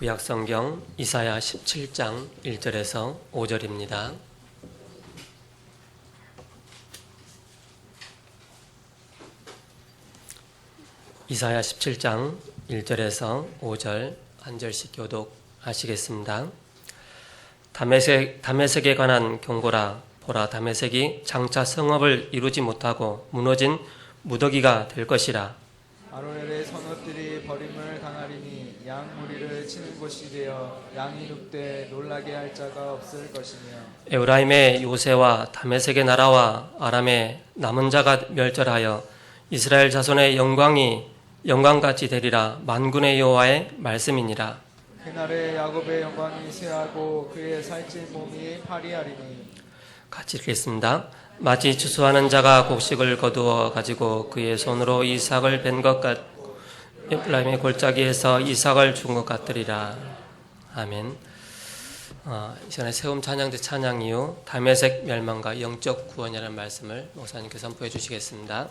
구약성경 이사야 17장 1절에서 5절입니다. 이사야 17장 1절에서 5절 한 절씩 교독하시겠습니다. 다메섹에 관한 경고라. 보라, 다메섹이 장차 성읍을 이루지 못하고 무너진 무더기가 될 것이라. 아로엘의 성읍들이 버림을 당하리니 양 무리를 치는 곳이 되어 양이 눕되 놀라게 할 자가 없을 것이며 에브라임의 요새와 다메섹의 나라와 아람의 남은 자가 멸절하여 이스라엘 자손의 영광같이 되리라. 만군의 여호와의 말씀이니라. 그날에 야곱의 영광이 쇠하고 그의 살찐 몸이 파리하리니. 같이 읽겠습니다. 마치 추수하는 자가 곡식을 거두어 가지고 그의 손으로 이삭을 벤 것 같고 에브라임의 골짜기에서 이삭을 준 것 같으리라. 아멘. 이 시간에 세움 찬양대 찬양 이후 다메섹 멸망과 영적 구원이라는 말씀을 목사님께 선포해 주시겠습니다.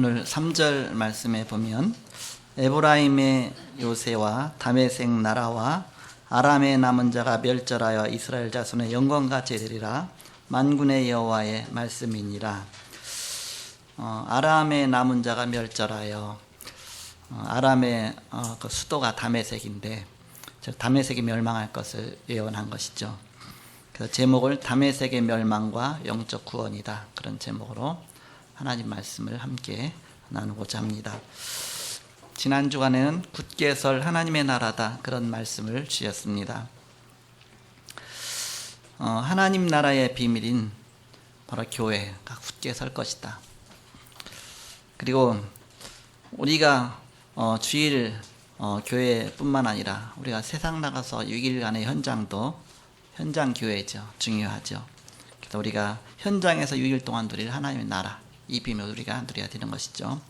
오늘 3절 말씀에 보면 에브라임의 요새와 다메섹 나라와 아람의 남은 자가 멸절하여 이스라엘 자손의 영광같이 되리라. 만군의 여호와의 말씀이니라. 아람의 남은 자가 멸절하여 아람의 그 수도가 다메섹인데 즉 다메섹이 멸망할 것을 예언한 것이죠. 그래서 제목을 다메섹의 멸망과 영적 구원이다, 그런 제목으로 하나님 말씀을 함께 나누고자 합니다. 지난 주간에는 굳게 설 하나님의 나라다, 그런 말씀을 주셨습니다. 하나님 나라의 비밀인 바로 교회가 굳게 설 것이다. 그리고 우리가 주일 교회뿐만 아니라 우리가 세상 나가서 6일간의 현장도 현장 교회죠. 중요하죠. 그래서 우리가 현장에서 6일 동안 누릴 하나님의 나라, 이 비밀을 우리가 누려야 되는 것이죠.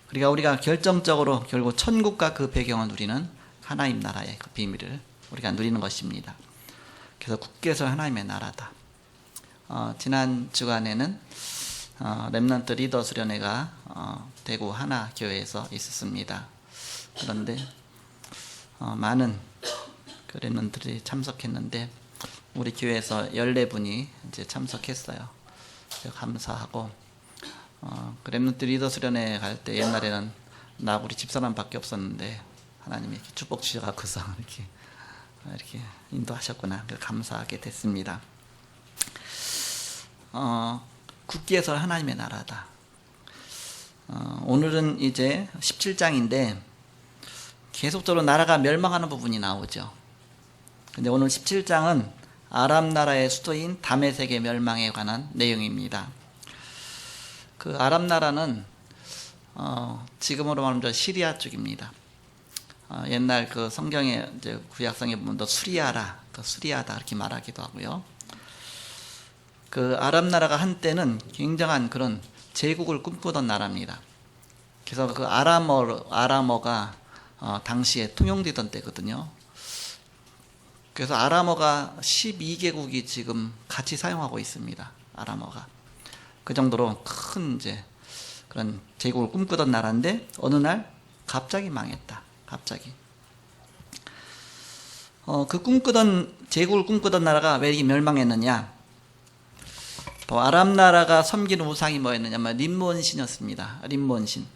그러니까 우리가 결정적으로 결국 천국과 그 배경을 누리는 하나님 나라의 그 비밀을 우리가 누리는 것입니다. 그래서 굳게 설 하나님의 나라다. 지난 주간에는 렘넌트 리더 수련회가 대구 하나교회에서 있었습니다. 그런데 많은 그 렘넌트들이 참석했는데 우리 교회에서 14분이 이제 참석했어요. 감사하고 그 렘넌트 리더 수련회 갈 때 옛날에는 나 우리 집사람밖에 없었는데 하나님이 이렇게 축복 주셔서 이렇게 인도하셨구나, 감사하게 됐습니다. 굳게 설 하나님의 나라다. 오늘은 이제 17장인데 계속적으로 나라가 멸망하는 부분이 나오죠. 근데 오늘 17장은 아람 나라의 수도인 다메섹의 멸망에 관한 내용입니다. 그 아람 나라는 지금으로 말하면 시리아 쪽입니다. 옛날 그 성경에 이제 구약성에 보면 또 수리아라, 수리아다 이렇게 말하기도 하고요. 그 아람 나라가 한때는 굉장한 그런 제국을 꿈꾸던 나라입니다. 그래서 그 아람어가 당시에 통용되던 때거든요. 그래서 아람어가 12개국이 지금 같이 사용하고 있습니다. 아람어가. 그 정도로 큰 이제 그런 제국을 꿈꾸던 나라인데 어느 날 갑자기 망했다. 갑자기. 그 제국을 꿈꾸던 나라가 왜 이렇게 멸망했느냐? 아람 나라가 섬기는 우상이 뭐였느냐면 림몬신이었습니다. 림몬신.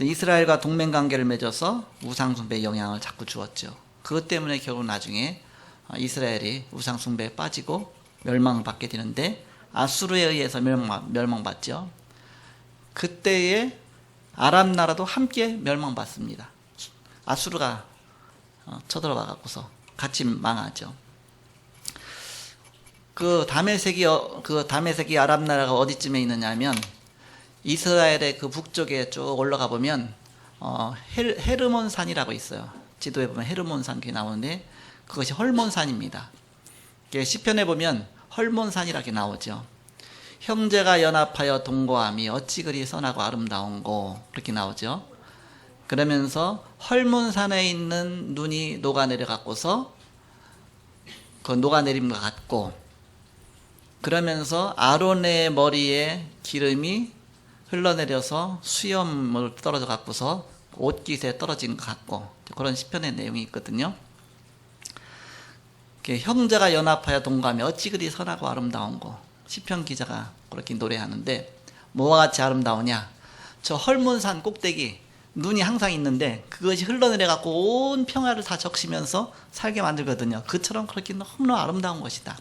이스라엘과 동맹관계를 맺어서 우상숭배에 영향을 자꾸 주었죠. 그것 때문에 결국 나중에 이스라엘이 우상숭배에 빠지고 멸망받게 되는데 아수르에 의해서 멸망받죠. 그때에 아람 나라도 함께 멸망받습니다. 아수르가 쳐들어와 갖고서 같이 망하죠. 그 다메섹이 아람 나라가 어디쯤에 있느냐면 이스라엘의 그 북쪽에 쭉 올라가 보면 헤르몬산이라고 있어요. 지도에 보면 헤르몬산 게 나오는데 그것이 헐몬산입니다. 시편에 보면 헐몬산이라고 나오죠. 형제가 연합하여 동거함이 어찌 그리 선하고 아름다운고, 그렇게 나오죠. 그러면서 헐몬산에 있는 눈이 녹아내려 갖고서 그 녹아내림과 같고, 그러면서 아론의 머리에 기름이 흘러내려서 수염을 떨어져 갖고서 옷깃에 떨어진 것 같고, 그런 시편의 내용이 있거든요. 형제가 연합하여 동거하며 어찌 그리 선하고 아름다운고, 시편 기자가 그렇게 노래하는데 뭐와 같이 아름다우냐? 저 헐몬산 꼭대기 눈이 항상 있는데 그것이 흘러내려 갖고 온 평화를 다 적시면서 살게 만들거든요. 그처럼 그렇게 너무나 아름다운 것이다.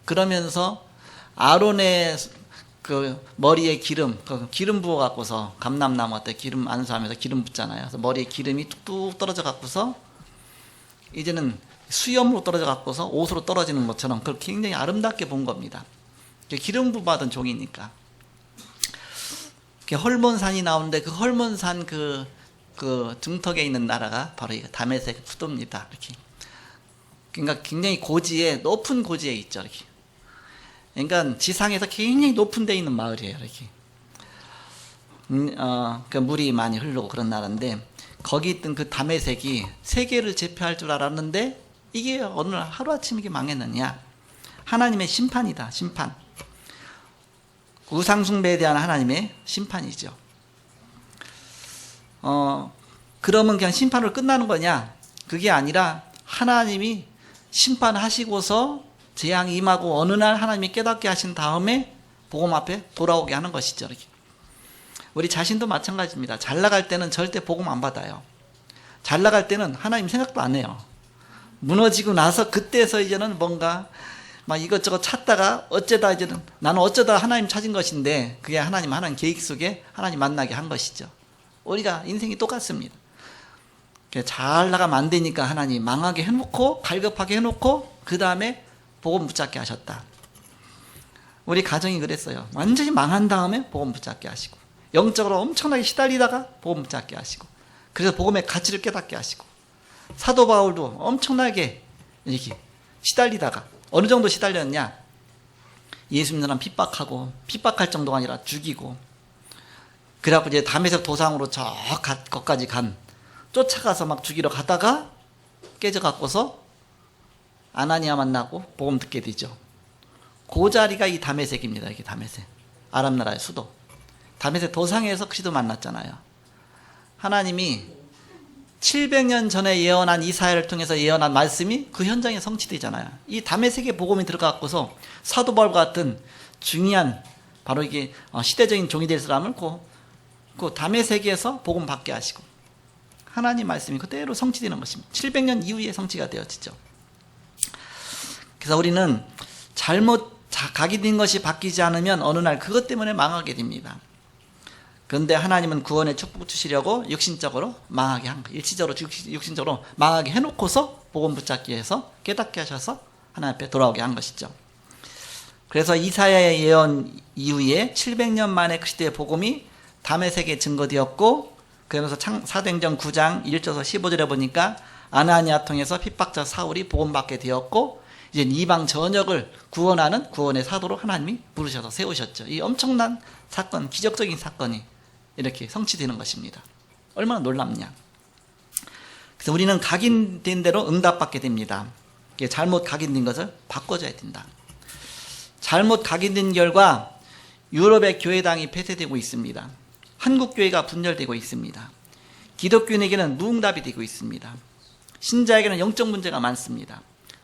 그러면서 아론의 그 머리에 기름 부어 갖고서 감람나무 같은 기름 안수하면서 기름 붓잖아요. 그래서 머리에 기름이 뚝뚝 떨어져 갖고서 이제는 수염으로 떨어져 갖고서 옷으로 떨어지는 것처럼 그렇게 굉장히 아름답게 본 겁니다. 기름 부받은 종이니까. 헐몬산이 나오는데 그 헐몬산 그 중턱에 있는 나라가 바로 이 다메섹 수도입니다. 이렇게. 그러니까 굉장히 높은 고지에 있죠. 이렇게. 그러니까 지상에서 굉장히 높은 데 있는 마을이에요. 이렇게. 그 물이 많이 흐르고 그런 나라인데 거기 있던 그 다메섹이 세계를 제패할 줄 알았는데 이게 어느 날 하루아침에 이게 망했느냐? 하나님의 심판이다. 심판. 우상숭배에 대한 하나님의 심판이죠. 그러면 그냥 심판으로 끝나는 거냐? 그게 아니라 하나님이 심판하시고서 재앙이 임하고 어느 날 하나님이 깨닫게 하신 다음에 복음 앞에 돌아오게 하는 것이죠. 이렇게. 우리 자신도 마찬가지입니다. 잘 나갈 때는 절대 복음 안 받아요. 잘 나갈 때는 하나님 생각도 안 해요. 무너지고 나서 그때서 이제는 뭔가 막 이것저것 찾다가 어쩌다 이제는 나는 어쩌다 하나님 찾은 것인데 그게 하나님 계획 속에 하나님 만나게 한 것이죠. 우리가 인생이 똑같습니다. 잘 나가면 안 되니까 하나님 망하게 해놓고 갈급하게 해놓고 그 다음에 복음 붙잡게 하셨다. 우리 가정이 그랬어요. 완전히 망한 다음에 복음 붙잡게 하시고 영적으로 엄청나게 시달리다가 복음 붙잡게 하시고 그래서 복음의 가치를 깨닫게 하시고 사도 바울도 엄청나게 이렇게 시달리다가 어느 정도 시달렸냐? 예수 믿는 사람 핍박하고 핍박할 정도가 아니라 죽이고 그래갖고 이제 다메섹 도상으로 거기까지 쫓아가서 막 죽이러 가다가 깨져갖고서 아나니아 만나고 복음 듣게 되죠. 그 자리가 이 다메섹입니다. 이게 다메섹. 아람 나라의 수도. 다메섹 도상에서 그리스도 만났잖아요. 하나님이 700년 전에 예언한 이사야를 통해서 예언한 말씀이 그 현장에 성취되잖아요. 이 다메섹의 복음이 들어가고서 사도 바울 같은 중요한 바로 이게 시대적인 종이 될 사람을 그 다메섹에서 복음 받게 하시고 하나님 말씀이 그대로 성취되는 것입니다. 700년 이후에 성취가 되어지죠. 그래서 우리는 잘못 각인된 것이 바뀌지 않으면 어느 날 그것 때문에 망하게 됩니다. 그런데 하나님은 구원의 축복 주시려고 육신적으로 망하게 한 거예요. 일시적으로 육신적으로 망하게 해놓고서 복음 붙잡기 위해서 깨닫게 하셔서 하나님 앞에 돌아오게 한 것이죠. 그래서 이사야의 예언 이후에 700년 만에 그리스도의 복음이 다메섹에 증거되었고 그러면서 사도행전 9장 1절에서 15절에 보니까 아나니아 통해서 핍박자 사울이 복음받게 되었고 이제 이방 전역을 구원하는 구원의 사도로 하나님이 부르셔서 세우셨죠. 이 엄청난 사건, 기적적인 사건이 이렇게 성취되는 것입니다. 얼마나 놀랍냐. 그래서 우리는 각인된 대로 응답받게 됩니다. 잘못 각인된 것을 바꿔줘야 된다. 잘못 각인된 결과 유럽의 교회당이 폐쇄되고 있습니다. 한국 교회가 분열되고 있습니다. 기독교인에게는 무응답이 되고 있습니다. 신자에게는 영적 문제가 많습니다.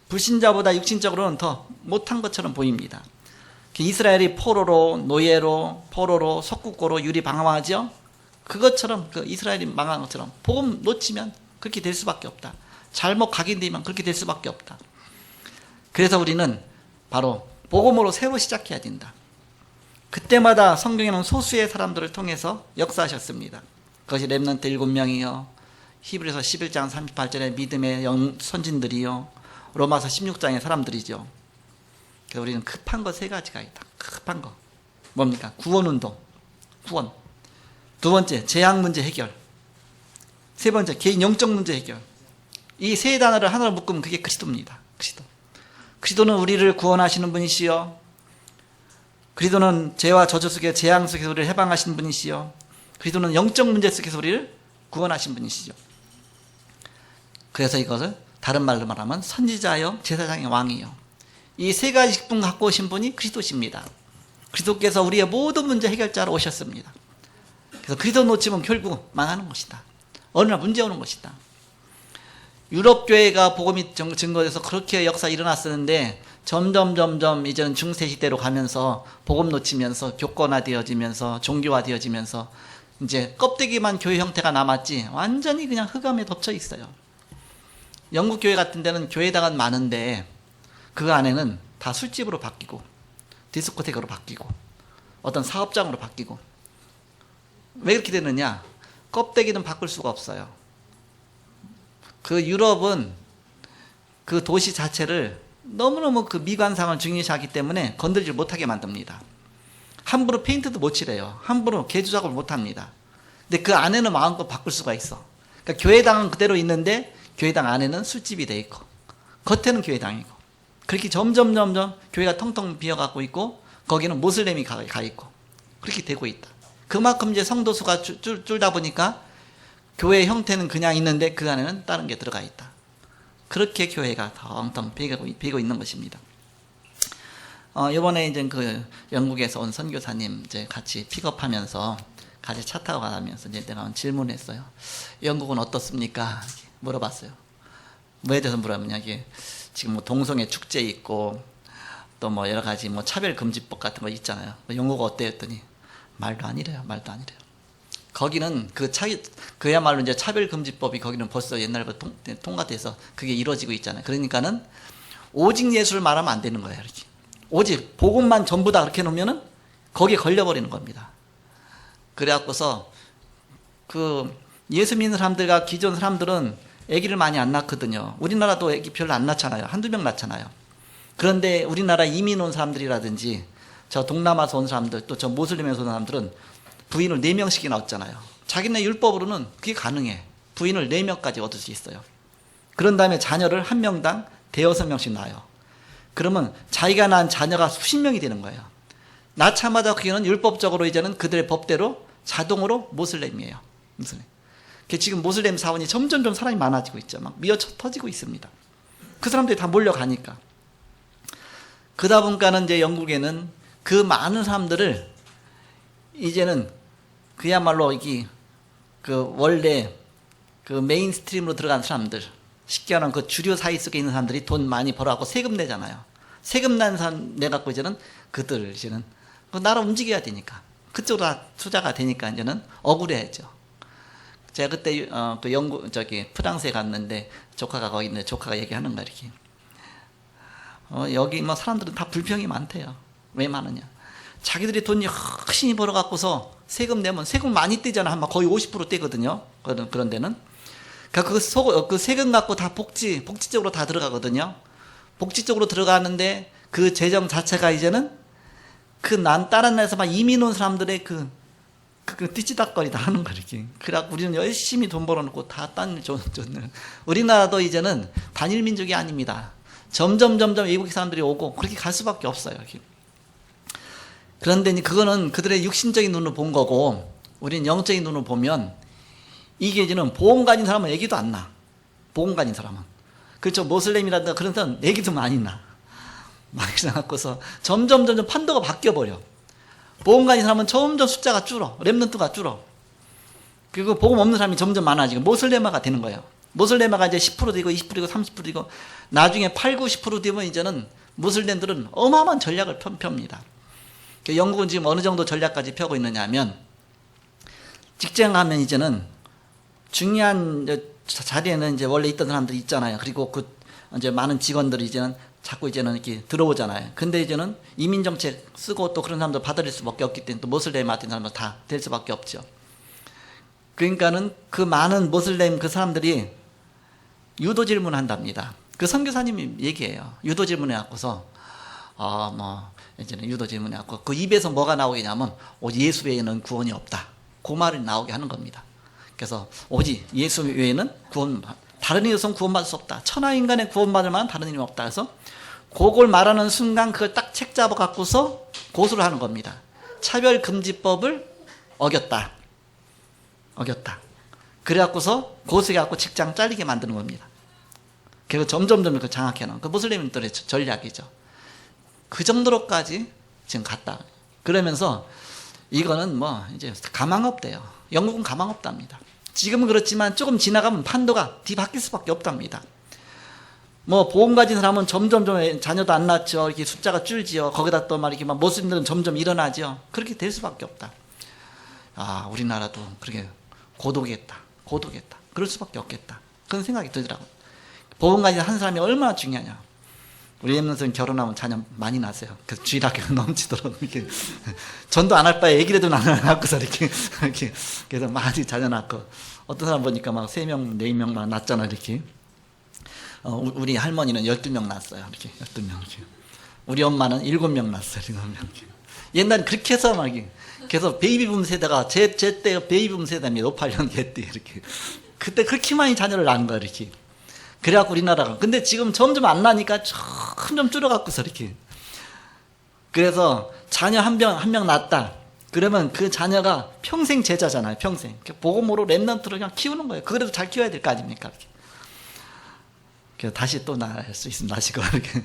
불신자보다 육신적으로는 더 못한 것처럼 보입니다. 이스라엘이 포로로, 노예로, 포로로, 속국고로 유리방황하죠. 그것처럼 이스라엘이 망한 것처럼 복음 놓치면 그렇게 될 수밖에 없다. 잘못 각인되면 그렇게 될 수밖에 없다. 그래서 우리는 바로 복음으로 새로 시작해야 된다. 그때마다 성경에는 소수의 사람들을 통해서 역사하셨습니다. 그것이 렘넌트 7명이요, 히브리서 11장 38절의 믿음의 선진들이요, 로마서 16장의 사람들이죠. 그래서 우리는 급한 거 3가지가 있다. 급한 거 뭡니까? 구원운동, 구원. 두 번째, 재앙 문제 해결. 세 번째, 개인 영적 문제 해결. 이 3단어를 하나로 묶으면 그게 그리스도입니다. 그리스도. 그리스도는 우리를 구원하시는 분이시요, 그리스도는 죄와 저주 속에 재앙 속에서 우리를 해방하신 분이시요, 그리스도는 영적 문제 속에서 우리를 구원하신 분이시죠. 그래서 이것을 다른 말로 말하면 선지자요, 제사장의 왕이요. 이 3가지 직분 갖고 오신 분이 그리스도십니다. 그리스도께서 우리의 모든 문제 해결자로 오셨습니다. 그래서 그리스도 놓치면 결국 망하는 것이다. 어느 날 문제 오는 것이다. 유럽 교회가 복음이 증거돼서 그렇게 역사 일어났었는데 점점 이제는 중세 시대로 가면서 복음 놓치면서 교권화되어지면서 종교화되어지면서 이제 껍데기만 교회 형태가 남았지 완전히 그냥 흑암에 덮쳐 있어요. 영국 교회 같은 데는 교회당은 많은데 그 안에는 다 술집으로 바뀌고 디스코텍으로 바뀌고 어떤 사업장으로 바뀌고. 왜 그렇게 되느냐? 껍데기는 바꿀 수가 없어요. 그 유럽은 그 도시 자체를 너무너무 그 미관상을 중요시하기 때문에 건들지 못하게 만듭니다. 함부로 페인트도 못 칠해요. 함부로 개조 작업을 못 합니다. 근데 그 안에는 마음껏 바꿀 수가 있어. 그러니까 교회당은 그대로 있는데 교회당 안에는 술집이 돼 있고 겉에는 교회당이고, 그렇게 점점 교회가 텅텅 비어가고 있고 거기는 모슬렘이 가 있고 그렇게 되고 있다. 그만큼 이제 성도 수가 줄다 보니까 교회 형태는 그냥 있는데 그 안에는 다른 게 들어가 있다. 그렇게 교회가 텅텅 비고 있는 것입니다. 이번에 이제 그 영국에서 온 선교사님 이제 같이 픽업하면서 같이 차 타고 가면서 이제 내가 질문했어요. 영국은 어떻습니까? 물어봤어요. 뭐에 대해서 물어보냐, 이게 지금 뭐 동성애 축제 있고 또 뭐 여러 가지 뭐 차별금지법 같은 거 있잖아요. 영국 어때요? 했더니 말도 아니래요. 말도 아니래요. 거기는 그야말로 이제 차별금지법이 거기는 벌써 옛날부터 통과돼서 그게 이루어지고 있잖아요. 그러니까는 오직 예수를 말하면 안 되는 거예요. 이렇게. 오직 복음만 전부 다 그렇게 놓으면은 거기에 걸려버리는 겁니다. 그래갖고서 그 예수 믿는 사람들과 기존 사람들은 아기를 많이 안 낳거든요. 우리나라도 아기 별로 안 낳잖아요. 한두 명 낳잖아요. 그런데 우리나라 이민 온 사람들이라든지 저 동남아에서 온 사람들 또 저 모슬림에서 온 사람들은 부인을 4명씩이나 얻잖아요. 자기네 율법으로는 그게 가능해. 부인을 4명까지 얻을 수 있어요. 그런 다음에 자녀를 한 명당 5-6명씩 낳아요. 그러면 자기가 낳은 자녀가 수십 명이 되는 거예요. 낳자마자 그게는 율법적으로 이제는 그들의 법대로 자동으로 모슬렘이에요. 무슬림. 지금 모슬렘 사원이 점점 좀 사람이 많아지고 있죠. 막 미어 터지고 있습니다. 그 사람들이 다 몰려가니까. 그러다 보니까는 이제 영국에는 그 많은 사람들을 이제는 그야말로 이게 그 원래 그 메인스트림으로 들어간 사람들, 쉽게 말하면 그 주류 사회 속에 있는 사람들이 돈 많이 벌어갖고 세금 내잖아요. 세금 낸 사람 내갖고 이제는 그들 이제는 그 나라 움직여야 되니까 그쪽으로 다 투자가 되니까 이제는 억울해야죠. 제가 그때 그 영국 프랑스에 갔는데 조카가 거기 있는데 조카가 얘기하는 거야 이렇게. 여기 뭐 사람들은 다 불평이 많대요. 왜 많으냐? 자기들이 돈 열심히 벌어갖고서 세금 내면 세금 많이 떼잖아. 한 거의 50% 떼거든요. 그런 데는. 그러니까 그 세금 갖고 다 복지 쪽으로 다 들어가거든요. 복지 쪽으로 들어가는데 그 재정 자체가 이제는 다른 나라에서만 이민 온 사람들의 그 띠지닥거리다 하는 거 이렇게. 그래갖고 우리는 열심히 돈 벌어놓고 다 딴 줬네. 우리나라도 이제는 단일 민족이 아닙니다. 점점 외국 사람들이 오고 그렇게 갈 수밖에 없어요. 이렇게. 그런데 그거는 그들의 육신적인 눈으로 본 거고 우리는 영적인 눈으로 보면 이게 이제는 보험 가진 사람은 애기도 안 나. 보험 가진 사람은. 그렇죠. 모슬렘이라든가 그런 사람은 애기도 많이 나. 막 이래갖고서 점점 판도가 바뀌어버려. 보험 가진 사람은 점점 숫자가 줄어. 렘넌트가 줄어. 그리고 보험 없는 사람이 점점 많아지고 모슬레마가 되는 거예요. 모슬레마가 이제 10% 되고 20% 되고 30% 되고 나중에 8, 90% 되면 이제는 모슬렘들은 어마어마한 전략을 펴니다. 영국은 지금 어느 정도 전략까지 펴고 있느냐 하면 직장 가면 이제는 중요한 자리에는 이제 원래 있던 사람들이 있잖아요. 그리고 그 이제 많은 직원들이 이제는 자꾸 이제는 이렇게 들어오잖아요. 근데 이제는 이민정책 쓰고 또 그런 사람들 받아들일 수밖에 없기 때문에 또 모슬렘 같은 사람들 다 될 수밖에 없죠. 그러니까는 그 많은 모슬렘 그 사람들이 유도 질문을 한답니다. 그 선교사님이 얘기해요. 유도 질문해 갖고서 이제는 유도 질문해 갖고 그 입에서 뭐가 나오겠냐면 오직 예수 외에는 구원이 없다. 그 말이 나오게 하는 겁니다. 그래서 오직 예수 외에는 다른 이에서는 구원받을 수 없다. 천하 인간의 구원받을 만한 다른 이는 없다. 그래서 그걸 말하는 순간 그걸 딱 책 잡아 갖고서 고소를 하는 겁니다. 차별금지법을 어겼다. 그래갖고서 고소해갖고 직장 잘리게 만드는 겁니다. 그래서 점점 그 장악해놓은 그 모슬렘들의 전략이죠. 그 정도로까지 지금 갔다. 그러면서 이거는 뭐 이제 가망 없대요. 영국은 가망 없답니다. 지금은 그렇지만 조금 지나가면 판도가 뒤바뀔 수밖에 없답니다. 뭐 보험 가진 사람은 점점 자녀도 안 낳죠. 이렇게 숫자가 줄지요. 거기다 또 막 이렇게 막 모슬림들은 점점 일어나죠. 그렇게 될 수밖에 없다. 우리나라도 그렇게 고도겠다. 그럴 수밖에 없겠다. 그런 생각이 들더라고요. 보험 가진 한 사람이 얼마나 중요하냐. 우리 엠넌스는 결혼하면 자녀 많이 낳으세요. 그래서 주일학교가 넘치도록 이렇게 전도 안 할 바에 애기라도 낳고서 이렇게 그래서 많이 자녀 낳고 어떤 사람 보니까 막 3명, 4명 막 낳잖아 이렇게. 우리 할머니는 12명 낳았어요. 이렇게 12명 이렇게. 우리 엄마는 7명 낳았어요. 7명 이렇게. 옛날에 그렇게 해서 막 그래서 베이비붐 세대가 제 때 베이비붐 세대입니다. 58년 때 이렇게. 그때 그렇게 많이 자녀를 낳은 거야 이렇게. 그래갖고 우리나라가. 근데 지금 점점 안 나니까 점점 줄어갖고서 이렇게. 그래서 자녀 한 명 낳았다. 그러면 그 자녀가 평생 제자잖아요. 평생. 복음으로 렘넌트로 그냥 키우는 거예요. 그래도 잘 키워야 될 거 아닙니까? 이렇게. 그래서 다시 또 날 수 있습니다. 다시고 이렇게.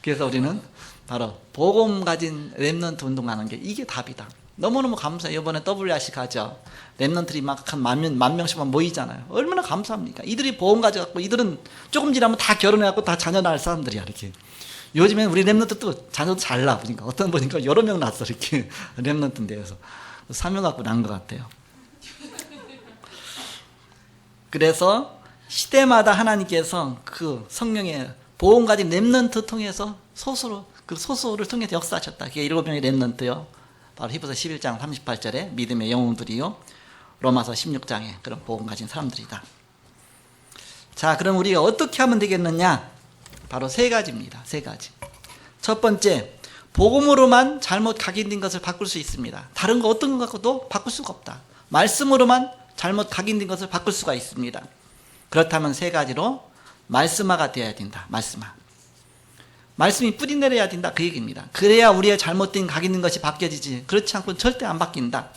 그래서 우리는 바로 복음 가진 렘넌트 운동하는 게 이게 답이다. 너무너무 감사해요. 이번에 WRC 가죠. 렘넌트들이 막 한 만 명씩만 모이잖아요. 얼마나 감사합니까? 이들이 복음 가져갖고 이들은 조금 지나면 다 결혼해갖고 다 자녀 낳을 사람들이야. 이렇게. 요즘엔 우리 렘넌트도 자녀도 잘 낳아 보니까 어떤 보니까 여러 명 낳았어. 이렇게 렘넌트인데 그래서 사명 갖고 낳은 것 같아요. 그래서 시대마다 하나님께서 그 성령의 복음 가진 렘넌트 통해서 그 소수를 통해서 역사하셨다. 그게 7명의 렘넌트요. 바로 히브리서 11장 38절에 믿음의 영웅들이요. 로마서 16장에 그런 복음 가진 사람들이다. 자, 그럼 우리가 어떻게 하면 되겠느냐? 바로 3가지입니다. 3가지. 첫 번째, 복음으로만 잘못 각인된 것을 바꿀 수 있습니다. 다른 거 어떤 것 갖고도 바꿀 수가 없다. 말씀으로만 잘못 각인된 것을 바꿀 수가 있습니다. 그렇다면 3가지로 말씀화가 되어야 된다. 말씀화. 말씀이 뿌리 내려야 된다. 그 얘기입니다. 그래야 우리의 잘못된 각인된 것이 바뀌어지지. 그렇지 않고는 절대 안 바뀐다.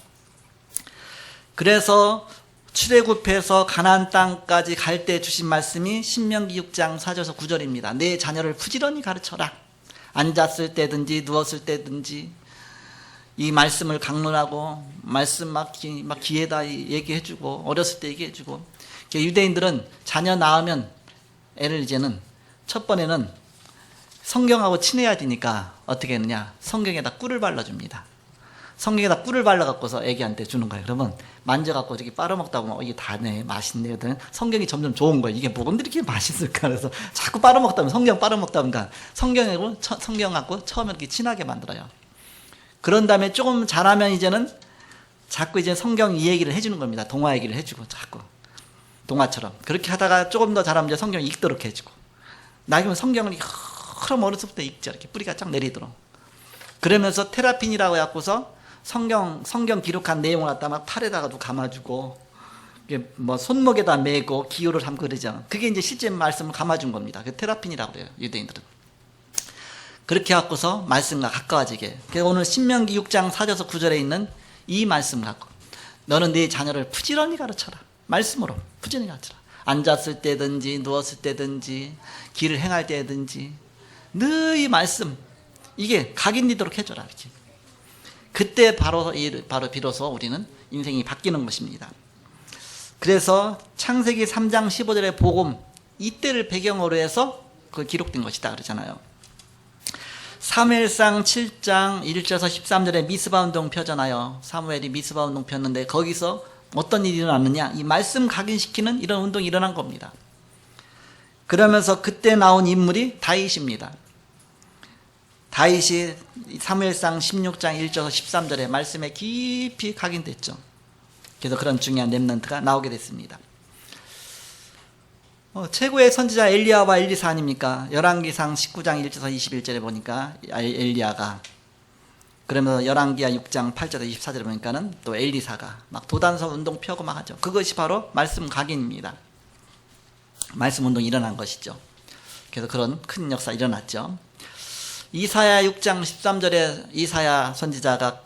그래서 출애굽해서 가나안 땅까지 갈 때 주신 말씀이 신명기 6장 4절에서 9절입니다. 내 자녀를 부지런히 가르쳐라. 앉았을 때든지 누웠을 때든지 이 말씀을 강론하고 말씀 막 귀에다 얘기해주고 어렸을 때 얘기해주고. 유대인들은 자녀 낳으면 애를 이제는 첫 번에는 성경하고 친해야 되니까 어떻게 했느냐, 성경에다 꿀을 발라줍니다. 성경에다 꿀을 발라갖고서 애기한테 주는 거예요. 그러면 만져갖고 저기 빨아먹다 보면 이게 다네, 맛있네. 성경이 점점 좋은 거예요. 이게 뭐가 이렇게 맛있을까? 그래서 자꾸 빨아먹다 보면 성경 빨아먹다 보니까 성경하고 처음에 이렇게 친하게 만들어요. 그런 다음에 조금 자라면 이제는 자꾸 이제 성경 이 얘기를 해주는 겁니다. 동화 얘기를 해주고 자꾸 동화처럼. 그렇게 하다가 조금 더 자라면 이제 성경 읽도록 해주고. 나중에 성경을 그럼 어렸을 때 읽죠. 이렇게 뿌리가 쫙 내리도록. 그러면서 테라핀이라고 해갖고서 성경 기록한 내용을 갖다 막 팔에다가도 감아주고, 뭐 손목에다 메고 기호를 삼고 그러죠. 그게 이제 실제 말씀을 감아준 겁니다. 그 테라핀이라고 그래요. 유대인들은. 그렇게 해갖고서 말씀과 가까워지게. 그래서 오늘 신명기 6장 4절에서 9절에 있는 이 말씀 갖고 너는 네 자녀를 부지런히 가르쳐라. 말씀으로 부지런히 가르쳐라. 앉았을 때든지 누웠을 때든지 길을 행할 때든지 늘 이 말씀 이게 각인되도록 해줘라. 이렇게. 그때 바로 비로소 우리는 인생이 바뀌는 것입니다. 그래서 창세기 3장 15절의 복음 이때를 배경으로 해서 그 기록된 것이다 그러잖아요. 사무엘상 7장 1절에서 13절에 미스바 운동 펴잖아요. 사무엘이 미스바 운동 폈는데 거기서 어떤 일이 일어났느냐, 이 말씀 각인시키는 이런 운동이 일어난 겁니다. 그러면서 그때 나온 인물이 다윗입니다. 다윗이 사무엘상 16장 1절에서 13절에 말씀에 깊이 각인됐죠. 그래서 그런 중요한 렘넌트가 나오게 됐습니다. 최고의 선지자 엘리야와 엘리사 아닙니까? 열왕기상 19장 1절에서 21절에 보니까 엘리야가, 그러면서 열왕기하 6장 8절에서 24절에 보니까는 또 엘리사가 막 도단성 운동 펴고 막 하죠. 그것이 바로 말씀 각인입니다. 말씀 운동이 일어난 것이죠. 그래서 그런 큰 역사 일어났죠. 이사야 6장 13절에 이사야 선지자가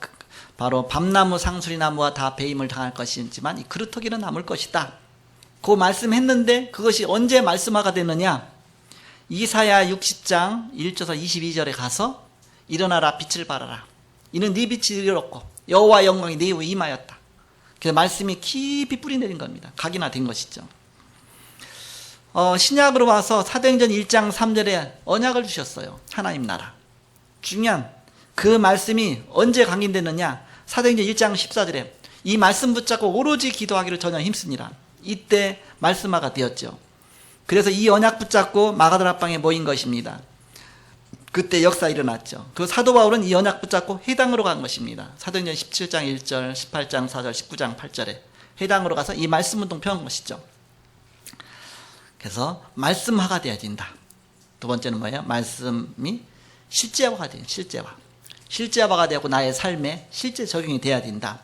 바로 밤나무 상수리나무와 다 배임을 당할 것이지만 이 그루터기는 남을 것이다. 그 말씀했는데 그것이 언제 말씀화가 되느냐? 이사야 60장 1절에서 22절에 가서 일어나라 빛을 발하라. 이는 네 빛이 이르렀고 여호와 영광이 네 위에 임하였다. 그래서 말씀이 깊이 뿌리 내린 겁니다. 각인화된 것이죠. 신약으로 와서 사도행전 1장 3절에 언약을 주셨어요. 하나님 나라. 중요한 그 말씀이 언제 각인됐느냐? 사도행전 1장 14절에 이 말씀 붙잡고 오로지 기도하기를 전혀 힘쓰니라. 이때 말씀화가 되었죠. 그래서 이 언약 붙잡고 마가다락방에 모인 것입니다. 그때 역사 일어났죠. 그 사도 바울은 이 언약 붙잡고 해당으로 간 것입니다. 사도행전 17장 1절, 18장 4절, 19장 8절에 해당으로 가서 이 말씀 운동 펴는 것이죠. 그래서 말씀화가 되어야 된다. 두 번째는 뭐예요? 말씀이 실제화가 돼요. 실제화가 되고 나의 삶에 실제 적용이 돼야 된다.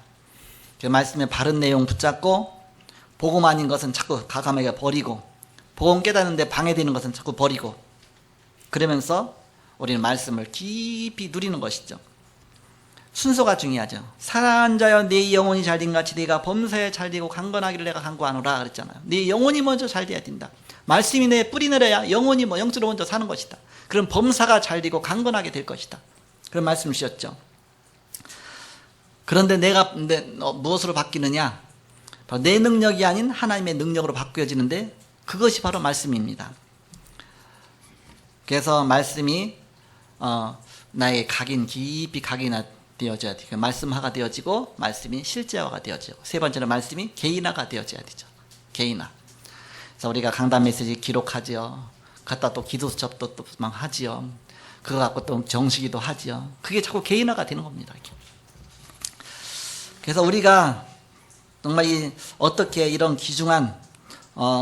그 말씀의 바른 내용 붙잡고 복음 아닌 것은 자꾸 가감하게 버리고 복음 깨닫는데 방해되는 것은 자꾸 버리고 그러면서 우리는 말씀을 깊이 누리는 것이죠. 순서가 중요하죠. 사랑하는 자여 네 영혼이 잘된 같이 네가 범사에 잘되고 강건하기를 내가 간구하노라 그랬잖아요. 네 영혼이 먼저 잘 돼야 된다. 말씀이 내 뿌리 내려야 영혼이 영적으로 먼저 사는 것이다. 그럼 범사가 잘되고 강건하게 될 것이다. 그런 말씀을 주셨죠. 그런데 내가 무엇으로 바뀌느냐? 바로 내 능력이 아닌 하나님의 능력으로 바뀌어지는데 그것이 바로 말씀입니다. 그래서 말씀이 나의 각인 깊이 각인화 되어져야 돼요. 말씀화가 되어지고 말씀이 실제화가 되어지고 세 번째는 말씀이 개인화가 되어져야 되죠. 개인화. 그래서 우리가 강단 메시지 기록하지요. 갖다 또 기도 수첩도 또 막 하지요. 그거 갖고 또 정식기도 하지요. 그게 자꾸 개인화가 되는 겁니다. 그래서 우리가 정말 어떻게 이런 귀중한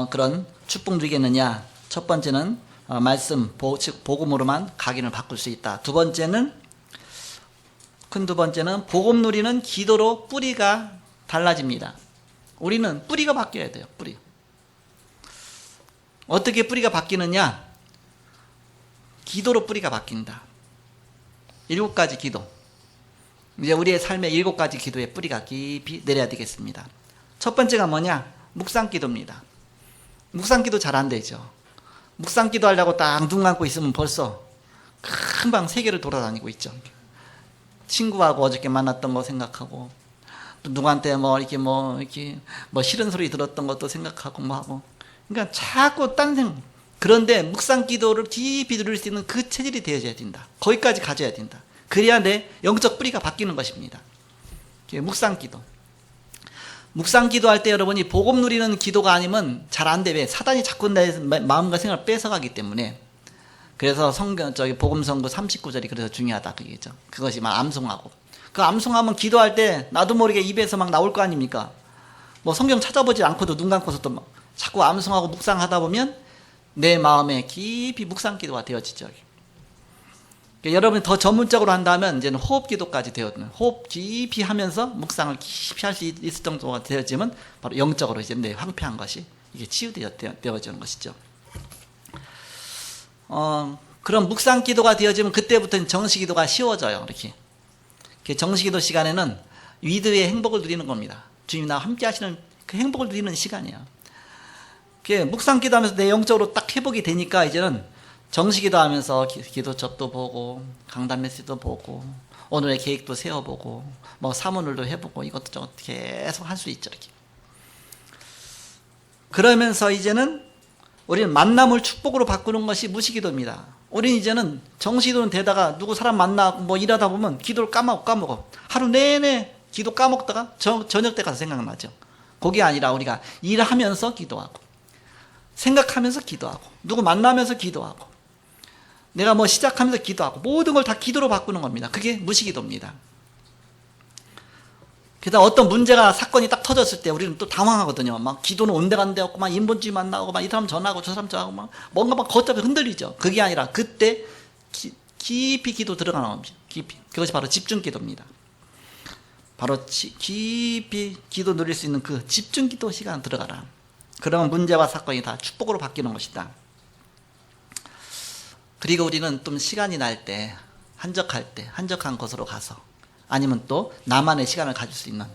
그런 축복 누리겠느냐. 첫 번째는 말씀, 즉 복음으로만 각인을 바꿀 수 있다. 두 번째는 복음 누리는 기도로 뿌리가 달라집니다. 우리는 뿌리가 바뀌어야 돼요. 뿌리. 어떻게 뿌리가 바뀌느냐? 기도로 뿌리가 바뀐다. 7가지 기도. 이제 우리의 삶의 7가지 기도의 뿌리가 깊이 내려야 되겠습니다. 첫 번째가 뭐냐? 묵상기도입니다. 묵상기도 잘 안 되죠. 묵상기도 하려고 딱 눈 감고 있으면 벌써 금방 세계를 돌아다니고 있죠. 친구하고 어저께 만났던 거 생각하고 또 누구한테 이렇게 싫은 소리 들었던 것도 생각하고 뭐 하고. 그러니까 자꾸 딴 생각. 그런데 묵상기도를 깊이 누릴 수 있는 그 체질이 되어져야 된다. 거기까지 가져야 된다. 그래야 내 영적 뿌리가 바뀌는 것입니다. 묵상기도. 묵상기도 할 때 여러분이 복음 누리는 기도가 아니면 잘 안 돼. 왜? 사단이 자꾸 내 마음과 생각을 뺏어가기 때문에. 그래서 복음성구 39절이 그래서 중요하다. 그게죠. 그것이 막 암송하고. 그 암송하면 기도할 때 나도 모르게 입에서 막 나올 거 아닙니까? 뭐 성경 찾아보지 않고도 눈 감고서 또 막 자꾸 암송하고 묵상하다 보면 내 마음에 깊이 묵상기도가 되어지죠. 그러니까 여러분이 더 전문적으로 한다면 이제는 호흡기도까지 되어지는, 호흡 깊이 하면서 묵상을 깊이 할 수 있을 정도가 되어지면 바로 영적으로 이제 내 황폐한 것이 이게 치유되어지는 것이죠. 그런 묵상기도가 되어지면 그때부터는 정식기도가 쉬워져요. 이렇게 정식기도 시간에는 위드의 행복을 누리는 겁니다. 주님 나와 함께 하시는 그 행복을 누리는 시간이에요. 묵상기도 하면서 내 영적으로 딱 회복이 되니까 이제는 정식기도 하면서 기도첩도 보고 강단 메시지도 보고 오늘의 계획도 세워보고 뭐 사문을도 해보고 이것도 저것도 계속 할 수 있죠. 이렇게. 그러면서 이제는 우리는 만남을 축복으로 바꾸는 것이 무시기도입니다. 우리는 이제는 정식기도는 되다가 누구 사람 만나고 뭐 일하다 보면 기도를 까먹어. 하루 내내 기도 까먹다가 저녁 때 가서 생각나죠. 그게 아니라 우리가 일하면서 기도하고 생각하면서 기도하고 누구 만나면서 기도하고 내가 뭐 시작하면서 기도하고 모든 걸 다 기도로 바꾸는 겁니다. 그게 무시기도입니다. 그래서 어떤 문제가 사건이 딱 터졌을 때 우리는 또 당황하거든요. 막 기도는 온데간데 없고 막 인본주의 만나고 막 이 사람 전화하고 저 사람 전화하고 막 뭔가 막 걷잡이 흔들리죠. 그게 아니라 그때 깊이 기도 들어가는 겁니다. 깊이. 그것이 바로 집중기도입니다. 바로 깊이 기도 누릴 수 있는 그 집중기도 시간 들어가라. 그러면 문제와 사건이 다 축복으로 바뀌는 것이다. 그리고 우리는 좀 시간이 날 때, 한적한 곳으로 가서 아니면 또 나만의 시간을 가질 수 있는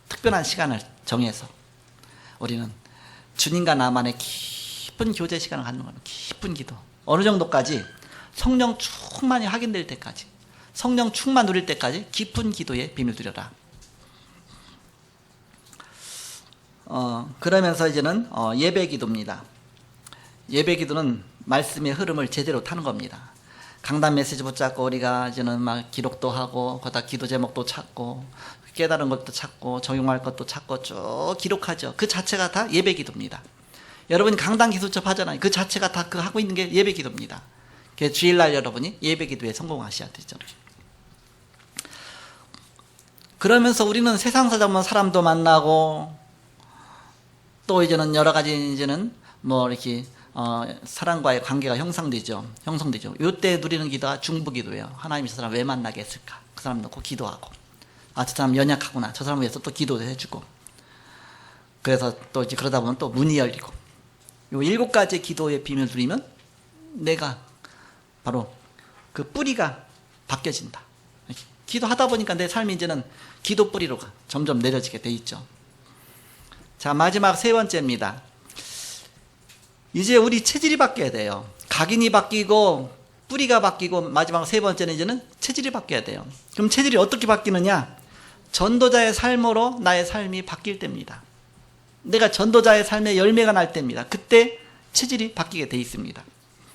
특별한 시간을 정해서 우리는 주님과 나만의 깊은 교제 시간을 갖는 겁니다. 깊은 기도. 어느 정도까지? 성령 충만이 확인될 때까지, 성령 충만 누릴 때까지 깊은 기도의 비밀 누려라. 그러면서 이제는 예배 기도입니다. 예배 기도는 말씀의 흐름을 제대로 타는 겁니다. 강단 메시지 붙잡고 우리가 이제는 막 기록도 하고 거기다 기도 제목도 찾고 깨달은 것도 찾고 적용할 것도 찾고 쭉 기록하죠. 그 자체가 다 예배 기도입니다. 여러분이 강단 기도첩 하잖아요. 그 자체가 다 그 하고 있는 게 예배 기도입니다. 그래서 주일날 여러분이 예배 기도에 성공하셔야 되죠. 그러면서 우리는 세상 사람도 만나고 또 이제는 여러 가지 이제는 뭐 이렇게 사람과의 관계가 형성되죠. 이때 누리는 기도가 중보기도예요. 하나님이 저 사람 왜 만나게 했을까? 그 사람 놓고 기도하고, 저 사람 연약하구나. 저 사람 위해서 또 기도도 해주고. 그래서 또 이제 그러다 보면 또 문이 열리고. 요 7가지 기도의 비밀을 누리면 내가 바로 그 뿌리가 바뀌어진다. 기도하다 보니까 내 삶이 이제는 기도 뿌리로 점점 내려지게 돼 있죠. 자, 마지막 세 번째입니다. 이제 우리 체질이 바뀌어야 돼요. 각인이 바뀌고 뿌리가 바뀌고 마지막 세 번째는 이제는 체질이 바뀌어야 돼요. 그럼 체질이 어떻게 바뀌느냐? 전도자의 삶으로 나의 삶이 바뀔 때입니다. 내가 전도자의 삶에 열매가 날 때입니다. 그때 체질이 바뀌게 돼 있습니다.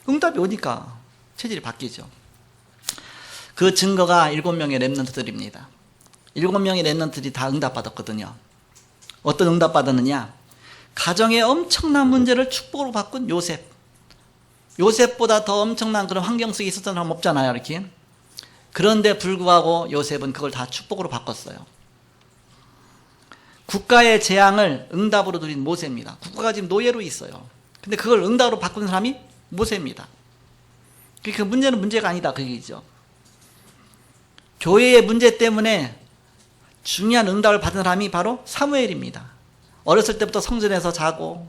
응답이 오니까 체질이 바뀌죠. 그 증거가 7명의 렘넌트들입니다. 7명의 렘넌트들이 다 응답받았거든요. 어떤 응답받았느냐? 가정의 엄청난 문제를 축복으로 바꾼 요셉. 요셉보다 더 엄청난 그런 환경 속에 있었던 사람 없잖아요, 이렇게. 그런데 불구하고 요셉은 그걸 다 축복으로 바꿨어요. 국가의 재앙을 응답으로 누린 모세입니다. 국가가 지금 노예로 있어요. 근데 그걸 응답으로 바꾼 사람이 모세입니다. 그 문제는 문제가 아니다, 그 얘기죠. 교회의 문제 때문에 중요한 응답을 받은 사람이 바로 사무엘입니다. 어렸을 때부터 성전에서 자고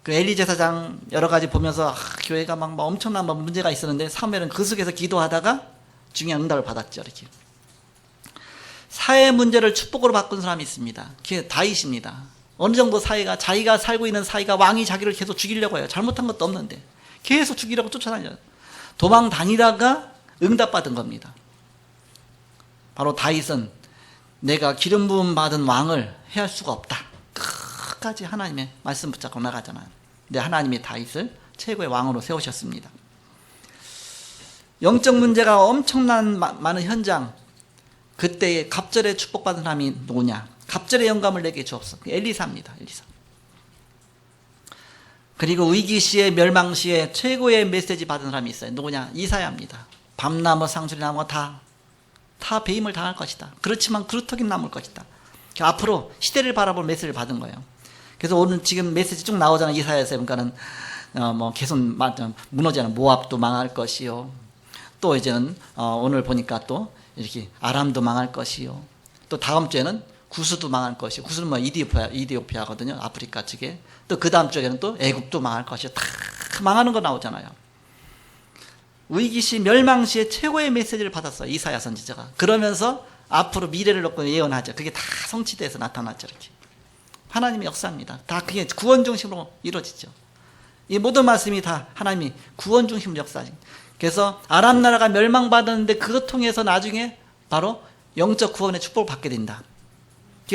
그 엘리 제사장 여러 가지 보면서 교회가 막 엄청난 문제가 있었는데 사무엘은 그 속에서 기도하다가 중요한 응답을 받았죠. 이렇게 사회 문제를 축복으로 바꾼 사람이 있습니다. 그게 다윗입니다. 어느 정도 사회가 자기가 살고 있는 사회가 왕이 자기를 계속 죽이려고 해요. 잘못한 것도 없는데 계속 죽이려고 쫓아다녀요. 도망 다니다가 응답받은 겁니다. 바로 다윗은 내가 기름 부음 받은 왕을 해할 수가 없다. 끝까지 하나님의 말씀 붙잡고 나가잖아요. 근데 하나님이 다윗을 최고의 왕으로 세우셨습니다. 영적 문제가 엄청난 많은 현장, 그때에 갑절에 축복받은 사람이 누구냐? 갑절의 영감을 내게 주옵소서. 엘리사입니다. 엘리사. 그리고 위기 시에 멸망 시에 최고의 메시지 받은 사람이 있어요. 누구냐? 이사야입니다. 밤나무 상수리나무 다 배임을 당할 것이다. 그렇지만 그루터기 남을 것이다. 앞으로 시대를 바라볼 메시지를 받은 거예요. 그래서 오늘 지금 메시지 쭉 나오잖아요. 이사야에서. 그러니까는 계속 무너지는 모압도 망할 것이요. 또 이제는 오늘 보니까 또 이렇게 아람도 망할 것이요. 또 다음 주에는 구스도 망할 것이요. 구스는 이디오피아거든요. 아프리카 측에. 또 그 다음 주에는 또 애국도 망할 것이요. 다 망하는 거 나오잖아요. 위기시 멸망시에 최고의 메시지를 받았어요. 이사야 선지자가. 그러면서 앞으로 미래를 놓고 예언하죠. 그게 다 성취돼서 나타났죠. 이렇게. 하나님의 역사입니다. 다 그게 구원 중심으로 이루어지죠. 이 모든 말씀이 다 하나님이 구원 중심으로 역사하죠. 그래서 아람 나라가 멸망받았는데 그것 통해서 나중에 바로 영적 구원의 축복을 받게 된다.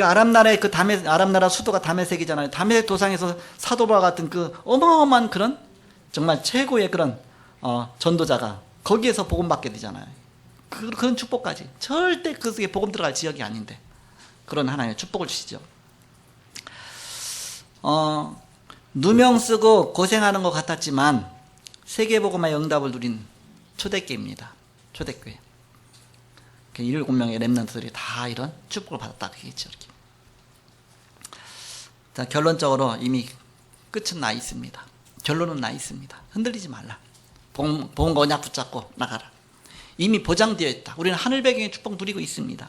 아람 나라의 아람 나라 수도가 다메섹이잖아요. 다메섹 도상에서 사도바 같은 그 어마어마한 그런 정말 최고의 그런 전도자가 거기에서 복음 받게 되잖아요. 그런 축복까지 절대 그 속에 복음 들어갈 지역이 아닌데 그런 하나님의 축복을 주시죠. 누명 쓰고 고생하는 것 같았지만 세계복음화의 응답을 누린 초대교회입니다. 초대교회. 7명의 렘넌트들이 다 이런 축복을 받았다. 그겠죠. 이렇게. 자, 결론적으로 이미 끝은 나 있습니다. 결론은 나 있습니다. 흔들리지 말라. 복음과 언약 붙잡고 나가라. 이미 보장되어 있다. 우리는 하늘 배경의 축복 누리고 있습니다.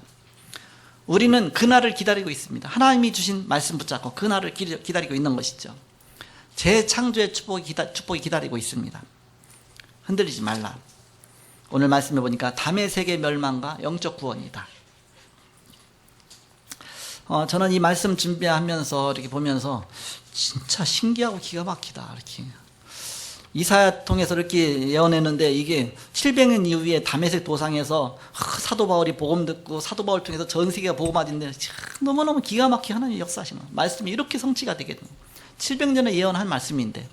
우리는 그날을 기다리고 있습니다. 하나님이 주신 말씀 붙잡고 그날을 기다리고 있는 것이죠. 재창조의 축복이 기다리고 있습니다. 흔들리지 말라. 오늘 말씀해 보니까 다메섹의 멸망과 영적 구원이다. 저는 이 말씀 준비하면서 이렇게 보면서 진짜 신기하고 기가 막히다. 이렇게. 이사야 통해서 이렇게 예언했는데 이게 700년 이후에 다메섹 도상에서 사도 바울이 복음 듣고 사도 바울 통해서 전 세계가 복음화된데 너무너무 기가 막히게 하나님의 역사하시는 말씀이 이렇게 성취가 되게 됩니다. 700년에 예언한 말씀인데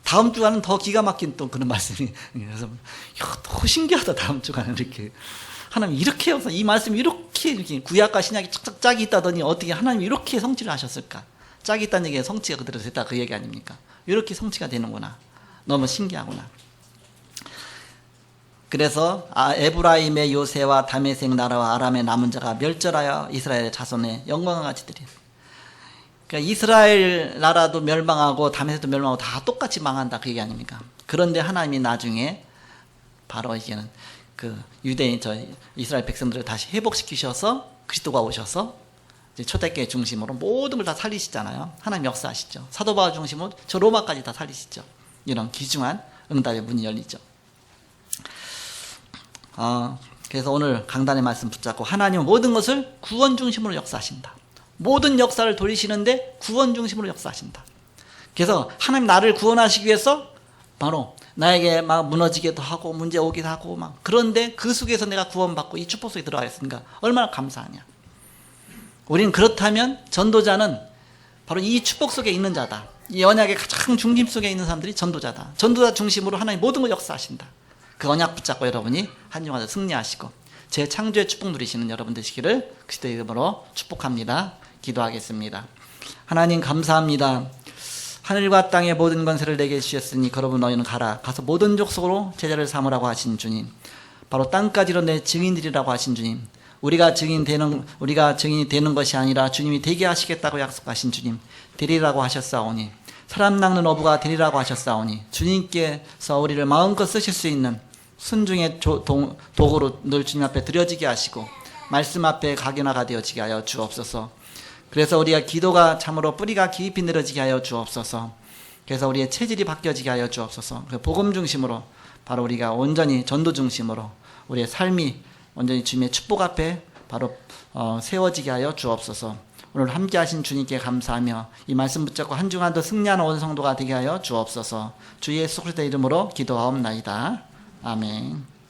다음 주간은 더 기가 막힌 또 그런 말씀이 그래서 더 신기하다. 다음 주간은 이렇게 하나님 이렇게 해서 이 말씀이 이렇게 구약과 신약이 짝짝 짝이 있다더니 어떻게 하나님이 이렇게 성취를 하셨을까? 짝이 있다는 얘기가 성취가 그대로 됐다 그 얘기 아닙니까? 이렇게 성취가 되는구나. 너무 신기하구나. 그래서 에브라임의 요새와 다메섹 나라와 아람의 남은 자가 멸절하여 이스라엘의 자손의 영광과 같이 드리라. 그러니까 이스라엘 나라도 멸망하고 다메섹도 멸망하고 다 똑같이 망한다 그 얘기 아닙니까? 그런데 하나님이 나중에 바로 이제는 그 유대인 이스라엘 백성들을 다시 회복시키셔서 그리스도가 오셔서 이제 초대교회 중심으로 모든 걸 다 살리시잖아요. 하나님 역사하시죠. 사도 바울 중심으로 저 로마까지 다 살리시죠. 이런 귀중한 응답의 문이 열리죠. 그래서 오늘 강단의 말씀 붙잡고 하나님은 모든 것을 구원 중심으로 역사하신다. 모든 역사를 돌리시는데 구원 중심으로 역사하신다. 그래서 하나님 나를 구원하시기 위해서 바로 나에게 막 무너지기도 하고 문제 오기도 하고 막 그런데 그 속에서 내가 구원받고 이 축복 속에 들어가 있으니까 얼마나 감사하냐. 우리는 그렇다면 전도자는 바로 이 축복 속에 있는 자다. 이 언약의 가장 중심 속에 있는 사람들이 전도자다. 전도자 중심으로 하나님 모든 걸 역사하신다. 그 언약 붙잡고 여러분이 한 주간 승리하시고 제 창조의 축복 누리시는 여러분 되시기를 그리스도의 이름으로 축복합니다. 기도하겠습니다. 하나님 감사합니다. 하늘과 땅의 모든 권세를 내게 주셨으니 그러면 너희는 가서 모든 족속으로 제자를 삼으라고 하신 주님, 바로 땅까지로 내 증인들이라고 하신 주님, 우리가 증인이 되는 것이 아니라 주님이 되게 하시겠다고 약속하신 주님, 되리라고 하셨사오니 사람 낚는 어부가 되리라고 하셨사오니 주님께서 우리를 마음껏 쓰실 수 있는 순종의 도구로 늘 주님 앞에 드려지게 하시고 말씀 앞에 각인화가 되어지게 하여 주옵소서. 그래서 우리가 기도가 참으로 뿌리가 깊이 내려지게 하여 주옵소서. 그래서 우리의 체질이 바뀌어지게 하여 주옵소서. 복음 중심으로 바로 우리가 온전히 전도 중심으로 우리의 삶이 온전히 주님의 축복 앞에 바로 세워지게 하여 주옵소서. 오늘 함께 하신 주님께 감사하며 이 말씀 붙잡고 한 주간도 승리하는 온 성도가 되게 하여 주옵소서. 주 예수 그리스도의 이름으로 기도하옵나이다. 아멘.